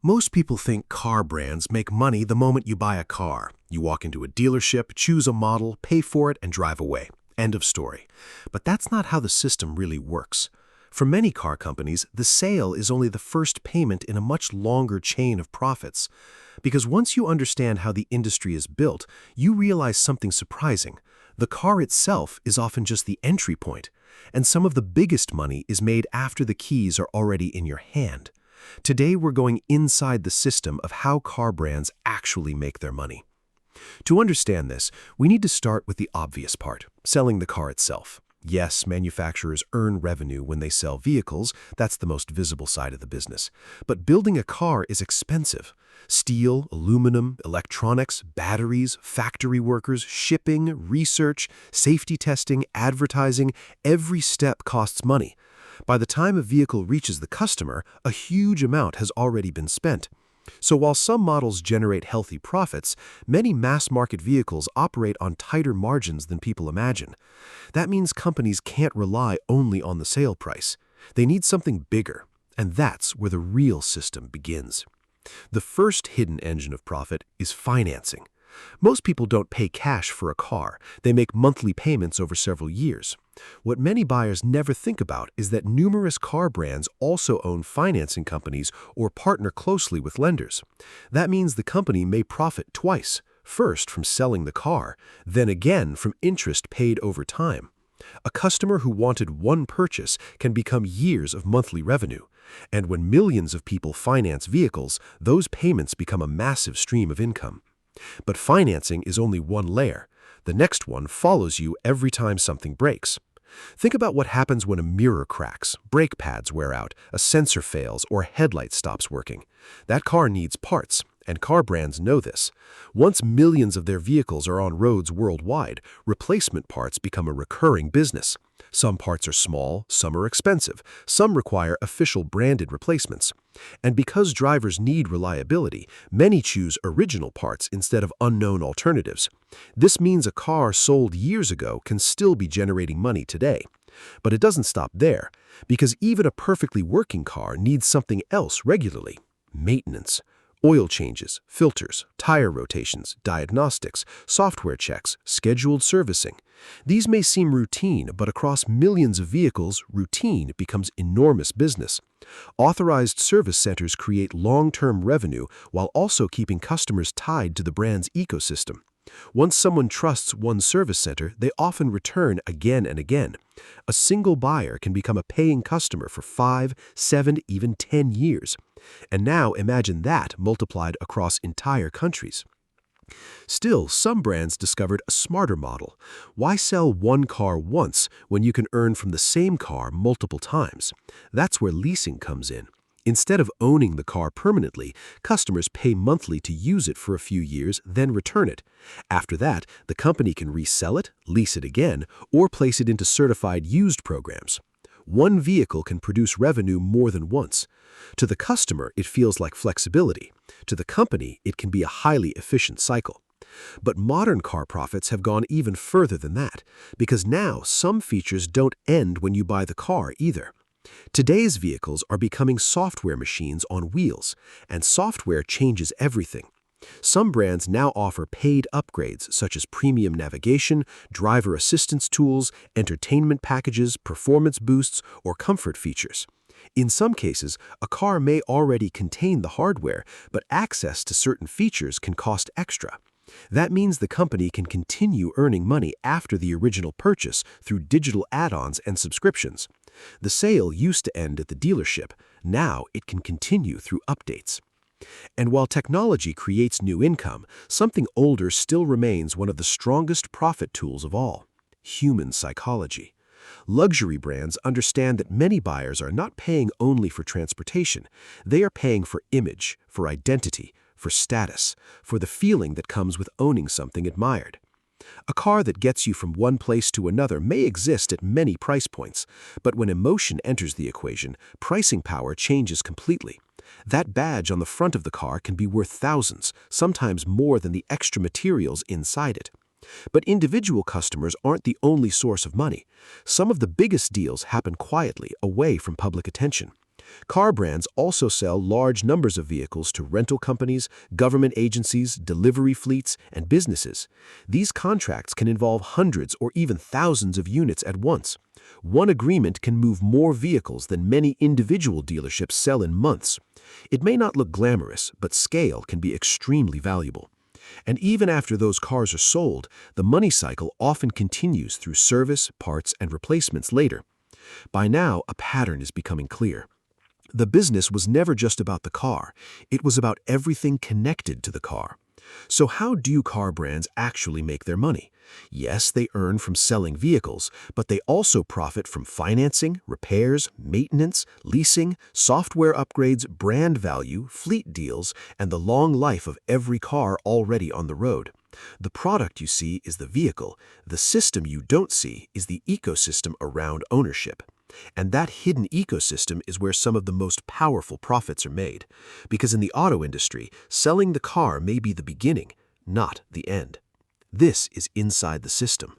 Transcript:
Most people think car brands make money the moment you buy a car. You walk into a dealership, choose a model, pay for it, and drive away. End of story. But that's not how the system really works. For many car companies, the sale is only the first payment in a much longer chain of profits. Because once you understand how the industry is built, you realize something surprising. The car itself is often just the entry point, and some of the biggest money is made after the keys are already in your hand. Today, we're going inside the system of how car brands actually make their money. To understand this, we need to start with the obvious part, selling the car itself. Yes, manufacturers earn revenue when they sell vehicles. That's the most visible side of the business. But building a car is expensive. Steel, aluminum, electronics, batteries, factory workers, shipping, research, safety testing, advertising, every step costs money. By the time a vehicle reaches the customer, a huge amount has already been spent. So while some models generate healthy profits, many mass-market vehicles operate on tighter margins than people imagine. That means companies can't rely only on the sale price. They need something bigger, and that's where the real system begins. The first hidden engine of profit is financing. Most people don't pay cash for a car. They make monthly payments over several years. What many buyers never think about is that numerous car brands also own financing companies or partner closely with lenders. That means the company may profit twice, first from selling the car, then again from interest paid over time. A customer who wanted one purchase can become years of monthly revenue. And when millions of people finance vehicles, those payments become a massive stream of income. But financing is only one layer. The next one follows you every time something breaks. Think about what happens when a mirror cracks, brake pads wear out, a sensor fails, or a headlight stops working. That car needs parts, and car brands know this. Once millions of their vehicles are on roads worldwide, replacement parts become a recurring business. Some parts are small, some are expensive, some require official branded replacements. And because drivers need reliability, many choose original parts instead of unknown alternatives. This means a car sold years ago can still be generating money today. But it doesn't stop there, because even a perfectly working car needs something else regularly: maintenance. Oil changes, filters, tire rotations, diagnostics, software checks, scheduled servicing. These may seem routine, but across millions of vehicles, routine becomes enormous business. Authorized service centers create long-term revenue while also keeping customers tied to the brand's ecosystem. Once someone trusts one service center, they often return again and again. A single buyer can become a paying customer for 5, 7, even 10 years. And now imagine that multiplied across entire countries. Still, some brands discovered a smarter model. Why sell one car once when you can earn from the same car multiple times? That's where leasing comes in. Instead of owning the car permanently, customers pay monthly to use it for a few years, then return it. After that, the company can resell it, lease it again, or place it into certified used programs. One vehicle can produce revenue more than once. To the customer, it feels like flexibility. To the company, it can be a highly efficient cycle. But modern car profits have gone even further than that, because now some features don't end when you buy the car either. Today's vehicles are becoming software machines on wheels, and software changes everything. Some brands now offer paid upgrades such as premium navigation, driver assistance tools, entertainment packages, performance boosts, or comfort features. In some cases, a car may already contain the hardware, but access to certain features can cost extra. That means the company can continue earning money after the original purchase through digital add-ons and subscriptions. The sale used to end at the dealership. Now it can continue through updates. And while technology creates new income, something older still remains one of the strongest profit tools of all: human psychology. Luxury brands understand that many buyers are not paying only for transportation. They are paying for image, for identity, for status, for the feeling that comes with owning something admired. A car that gets you from one place to another may exist at many price points, but when emotion enters the equation, pricing power changes completely. That badge on the front of the car can be worth thousands, sometimes more than the extra materials inside it. But individual customers aren't the only source of money. Some of the biggest deals happen quietly, away from public attention. Car brands also sell large numbers of vehicles to rental companies, government agencies, delivery fleets, and businesses. These contracts can involve hundreds or even thousands of units at once. One agreement can move more vehicles than many individual dealerships sell in months. It may not look glamorous, but scale can be extremely valuable. And even after those cars are sold, the money cycle often continues through service, parts, and replacements later. By now, a pattern is becoming clear. The business was never just about the car. It was about everything connected to the car. So how do car brands actually make their money? Yes, they earn from selling vehicles, but they also profit from financing, repairs, maintenance, leasing, software upgrades, brand value, fleet deals, and the long life of every car already on the road. The product you see is the vehicle. The system you don't see is the ecosystem around ownership. And that hidden ecosystem is where some of the most powerful profits are made. Because in the auto industry, selling the car may be the beginning, not the end. This is Inside the System.